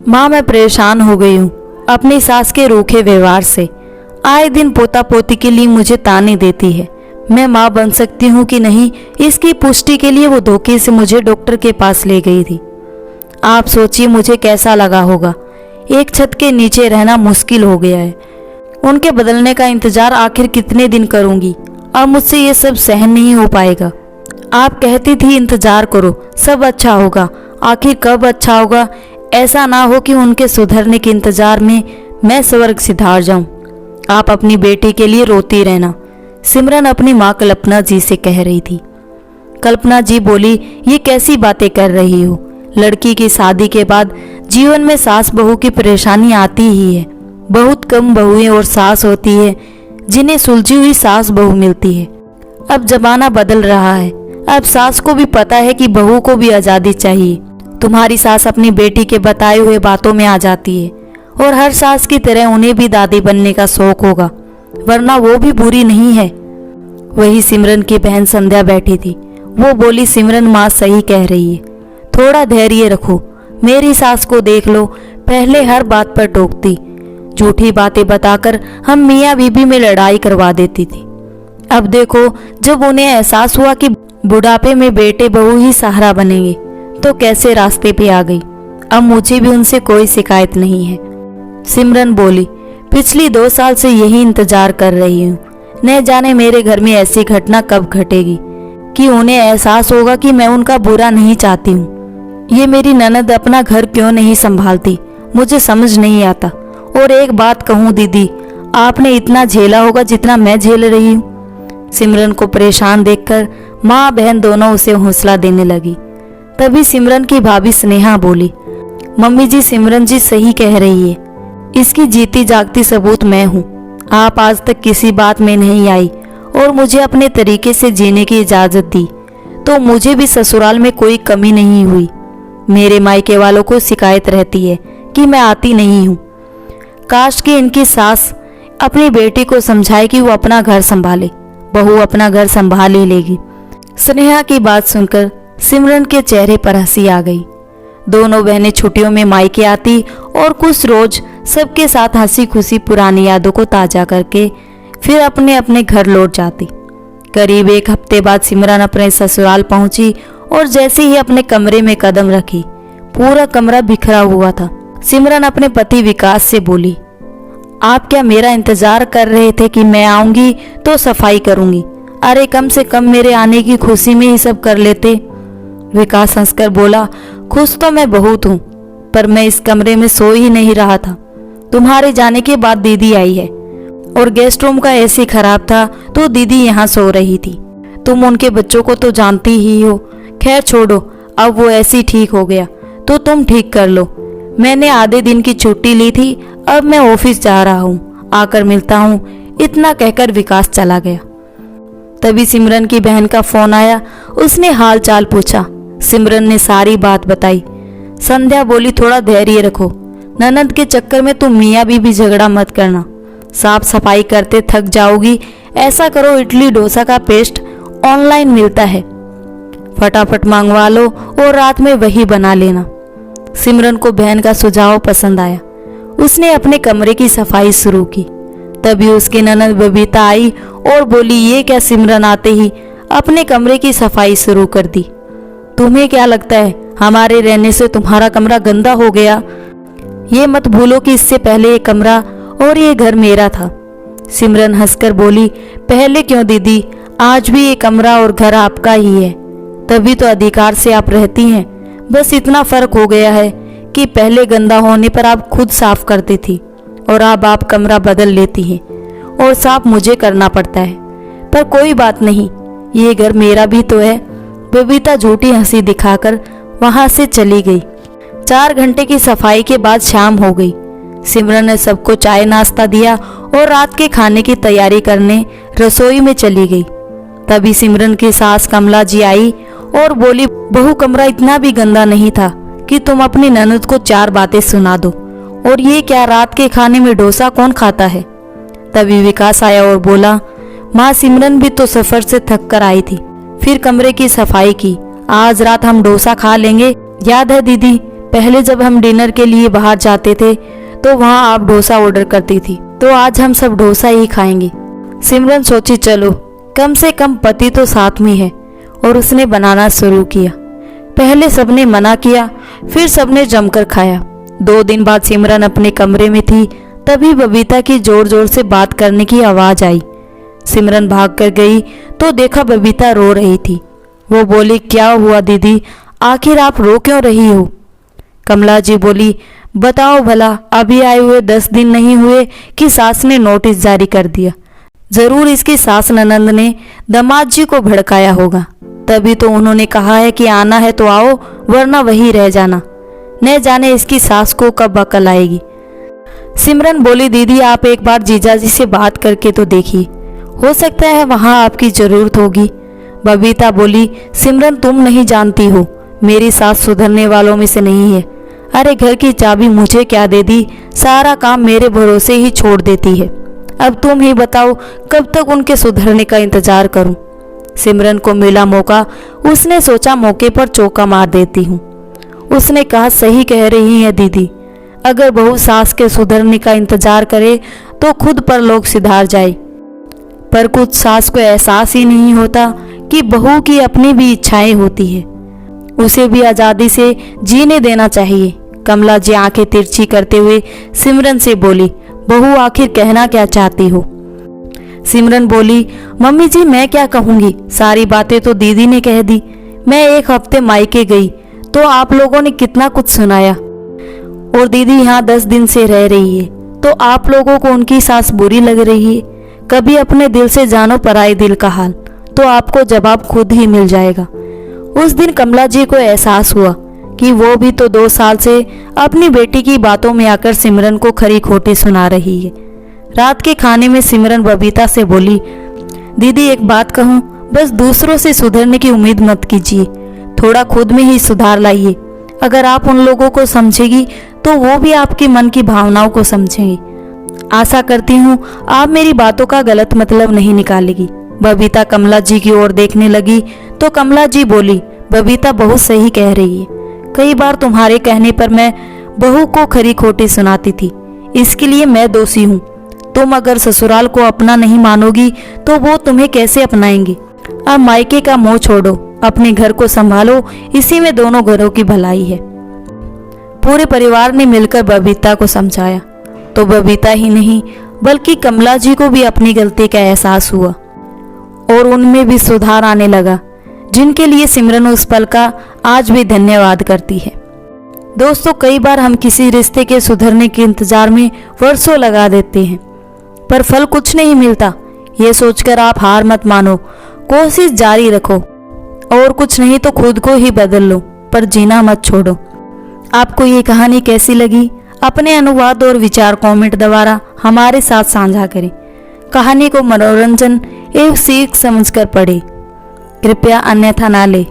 माँ, मैं परेशान हो गई हूँ अपनी सास के रूखे व्यवहार से। आए दिन पोता पोती के लिए मुझे ताने देती है। मैं माँ बन सकती हूँ कि नहीं, इसकी पुष्टि के लिए वो धोखे से मुझे डॉक्टर के पास ले गई थी। आप सोचिए मुझे कैसा लगा होगा। एक छत के नीचे रहना मुश्किल हो गया है। उनके बदलने का इंतजार आखिर कितने दिन करूँगी। अब मुझसे ये सब सहन नहीं हो पाएगा। आप कहती थी इंतजार करो, सब अच्छा होगा। आखिर कब अच्छा होगा? ऐसा ना हो कि उनके सुधरने के इंतजार में मैं स्वर्ग सिधार जाऊं। आप अपनी बेटी के लिए रोती रहना, सिमरन अपनी माँ कल्पना जी से कह रही थी। कल्पना जी बोली, ये कैसी बातें कर रही हो? लड़की की शादी के बाद जीवन में सास बहू की परेशानी आती ही है। बहुत कम बहुएं और सास होती है जिन्हें सुलझी हुई सास बहू मिलती है। अब जमाना बदल रहा है। अब सास को भी पता है कि बहू को भी आज़ादी चाहिए। तुम्हारी सास अपनी बेटी के बताए हुए बातों में आ जाती है और हर सास की तरह उन्हें भी दादी बनने का शौक होगा, वरना वो भी बुरी नहीं है। वही सिमरन की बहन संध्या बैठी थी। वो बोली, सिमरन माँ सही कह रही है, थोड़ा धैर्य रखो। मेरी सास को देख लो, पहले हर बात पर टोकती, झूठी बातें बताकर हम मियाँ बीबी में लड़ाई करवा देती थी। अब देखो, जब उन्हें एहसास हुआ कि बुढ़ापे में बेटे बहू ही सहारा बनेंगे, तो कैसे रास्ते पे आ गई। अब मुझे भी उनसे कोई शिकायत नहीं है। सिमरन बोली, पिछली 2 साल से यही इंतजार कर रही हूँ। न जाने मेरे घर में ऐसी घटना कब घटेगी कि उन्हें एहसास होगा कि मैं उनका बुरा नहीं चाहती हूँ। ये मेरी ननद अपना घर क्यों नहीं संभालती, मुझे समझ नहीं आता। और एक बात कहूँ दीदी, आपने इतना झेला होगा जितना मैं झेल रही हूँ। सिमरन को परेशान देखकर माँ बहन दोनों उसे हौसला देने लगी। तभी सिमरन की भाभी स्नेहा बोली, मम्मी जी, सिमरन जी सही कह रही है। इसकी जीती जागती सबूत मैं हूँ। आप आज तक किसी बात में नहीं आई और मुझे अपने तरीके से जीने की इजाज़त दी, तो मुझे भी ससुराल में कोई कमी नहीं हुई। मेरे मायके वालों को शिकायत रहती है कि मैं आती नहीं हूँ। काश कि इनकी सास अपनी बेटी को समझाए कि वो अपना घर संभाले। बहू अपना घर संभाल ही लेगी। स्नेहा की बात सुनकर सिमरन के चेहरे पर हंसी आ गई। दोनों बहनें छुट्टियों में मायके आती और कुछ रोज सबके साथ हंसी खुशी पुरानी यादों को ताजा करके फिर अपने अपने घर लौट जाती। करीब 1 हफ्ते बाद सिमरन अपने ससुराल पहुंची और जैसे ही अपने कमरे में कदम रखी, पूरा कमरा बिखरा हुआ था। सिमरन अपने पति विकास से बोली, आप क्या मेरा इंतजार कर रहे थे कि मैं आऊंगी तो सफाई करूंगी? अरे कम से कम मेरे आने की खुशी में ही सब कर लेते। विकास हंसकर बोला, खुश तो मैं बहुत हूँ, पर मैं इस कमरे में सो ही नहीं रहा था। तुम्हारे जाने के बाद दीदी आई है और गेस्ट रूम का एसी खराब था तो दीदी यहाँ सो रही थी। तुम उनके बच्चों को तो जानती ही हो। खैर छोड़ो, अब वो एसी ठीक हो गया तो तुम ठीक कर लो। मैंने आधे दिन की छुट्टी ली थी, अब मैं ऑफिस जा रहा हूँ, आकर मिलता हूँ। इतना कहकर विकास चला गया। तभी सिमरन की बहन का फोन आया। उसने हाल चाल पूछा। सिमरन ने सारी बात बताई। संध्या बोली, थोड़ा धैर्य रखो। ननद के चक्कर में तुम मियाँ बीबी झगड़ा मत करना। साफ सफाई करते थक जाओगी। ऐसा करो, इडली डोसा का पेस्ट ऑनलाइन मिलता है, फटाफट मंगवा लो और रात में वही बना लेना। सिमरन को बहन का सुझाव पसंद आया। उसने अपने कमरे की सफाई शुरू की। तभी उसकी ननद बबीता आई और बोली, ये क्या सिमरन आते ही अपने कमरे की सफाई शुरू कर दी? तुम्हें क्या लगता है हमारे रहने से तुम्हारा कमरा गंदा हो गया? ये मत भूलो कि इससे पहले ये कमरा और ये घर मेरा था। सिमरन हंसकर बोली, पहले क्यों दीदी, आज भी ये कमरा और घर आपका ही है। तभी तो अधिकार से आप रहती हैं। बस इतना फर्क हो गया है कि पहले गंदा होने पर आप खुद साफ करती थी और अब आप कमरा बदल लेती हैं और साफ मुझे करना पड़ता है। पर कोई बात नहीं, ये घर मेरा भी तो है। बबीता झूठी हंसी दिखाकर वहां से चली गई। 4 घंटे की सफाई के बाद शाम हो गई। सिमरन ने सबको चाय नाश्ता दिया और रात के खाने की तैयारी करने रसोई में चली गई। तभी सिमरन की सास कमला जी आई और बोली, बहू कमरा इतना भी गंदा नहीं था कि तुम अपनी ननद को 4 बातें सुना दो। और ये क्या, रात के खाने में डोसा कौन खाता है? तभी विकास आया और बोला, माँ सिमरन भी तो सफर से थक कर आई थी, फिर कमरे की सफाई की। आज रात हम डोसा खा लेंगे। याद है दीदी, पहले जब हम डिनर के लिए बाहर जाते थे तो वहाँ आप डोसा ऑर्डर करती थी, तो आज हम सब डोसा ही खाएंगे। सिमरन सोची चलो कम से कम पति तो साथ में है, और उसने बनाना शुरू किया। पहले सबने मना किया, फिर सबने जमकर खाया। 2 दिन बाद सिमरन अपने कमरे में थी, तभी बबीता की जोर जोर से बात करने की आवाज आई। सिमरन भाग कर गई तो देखा बबीता रो रही थी। वो बोली, क्या हुआ दीदी, आखिर आप रो क्यों रही हो? कमला जी बोली, बताओ भला, अभी आए हुए 10 दिन नहीं हुए कि सास ने नोटिस जारी कर दिया। जरूर इसकी सास ननंद ने दामाद जी को भड़काया होगा, तभी तो उन्होंने कहा है कि आना है तो आओ, वरना वहीं रह जाना। न जाने इसकी सास को कब अकल आएगी। सिमरन बोली, दीदी आप एक बार जीजाजी से बात करके तो देखिए, हो सकता है वहां आपकी जरूरत होगी। बबीता बोली, सिमरन तुम नहीं जानती हो, मेरी सास सुधरने वालों में से नहीं है। अरे घर की चाबी मुझे क्या दे दी, सारा काम मेरे भरोसे ही छोड़ देती है। अब तुम ही बताओ कब तक उनके सुधरने का इंतजार करूं। सिमरन को मिला मौका, उसने सोचा मौके पर चौका मार देती हूँ। उसने कहा, सही कह रही है दीदी, अगर बहू सास के सुधरने का इंतजार करे तो खुद पर लोग सुधार जाए। पर कुछ सास को एहसास ही नहीं होता कि बहू की अपनी भी इच्छाएं होती है, उसे भी आज़ादी से जीने देना चाहिए। कमला जी आंखें तिरछी करते हुए सिमरन से बोली, बहू आखिर कहना क्या चाहती हो? सिमरन बोली, मम्मी जी मैं क्या कहूँगी, सारी बातें तो दीदी ने कह दी। मैं 1 हफ्ते मायके गई तो आप लोगों ने कितना कुछ सुनाया, और दीदी यहाँ 10 दिन से रह रही है तो आप लोगों को उनकी सास बुरी लग रही है। कभी अपने दिल से जानो पराए दिल का हाल, तो आपको जवाब खुद ही मिल जाएगा। उस दिन कमला जी को एहसास हुआ कि वो भी तो 2 साल से अपनी बेटी की बातों में आकर सिमरन को खरी खोटी सुना रही है। रात के खाने में सिमरन बबीता से बोली, दीदी एक बात कहूँ, बस दूसरों से सुधरने की उम्मीद मत कीजिए, थोड़ा खुद में ही सुधार लाइए। अगर आप उन लोगों को समझेगी तो वो भी आपके मन की भावनाओं को समझेंगे। आशा करती हूँ आप मेरी बातों का गलत मतलब नहीं निकालेगी। बबीता कमला जी की ओर देखने लगी तो कमला जी बोली, बबीता बहुत सही कह रही है। कई बार तुम्हारे कहने पर मैं बहू को खरी खोटी सुनाती थी, इसके लिए मैं दोषी हूँ। तुम अगर ससुराल को अपना नहीं मानोगी तो वो तुम्हें कैसे अपनाएंगे? अब मायके का मोह छोड़ो, अपने घर को संभालो, इसी में दोनों घरों की भलाई है। पूरे परिवार ने मिलकर बबीता को समझाया तो बबीता ही नहीं बल्कि कमला जी को भी अपनी गलती का एहसास हुआ और उनमें भी सुधार आने लगा, जिनके लिए सिमरन उस पल का आज भी धन्यवाद करती है। दोस्तों, कई बार हम किसी रिश्ते के सुधरने के इंतजार में वर्षों लगा देते हैं, पर फल कुछ नहीं मिलता। ये सोचकर आप हार मत मानो, कोशिश जारी रखो, और कुछ नहीं तो खुद को ही बदल लो, पर जीना मत छोड़ो। आपको ये कहानी कैसी लगी? अपने अनुवाद और विचार कमेंट द्वारा हमारे साथ साझा करें। कहानी को मनोरंजन एवं सीख समझकर पढ़ें, कृपया अन्यथा ना लें।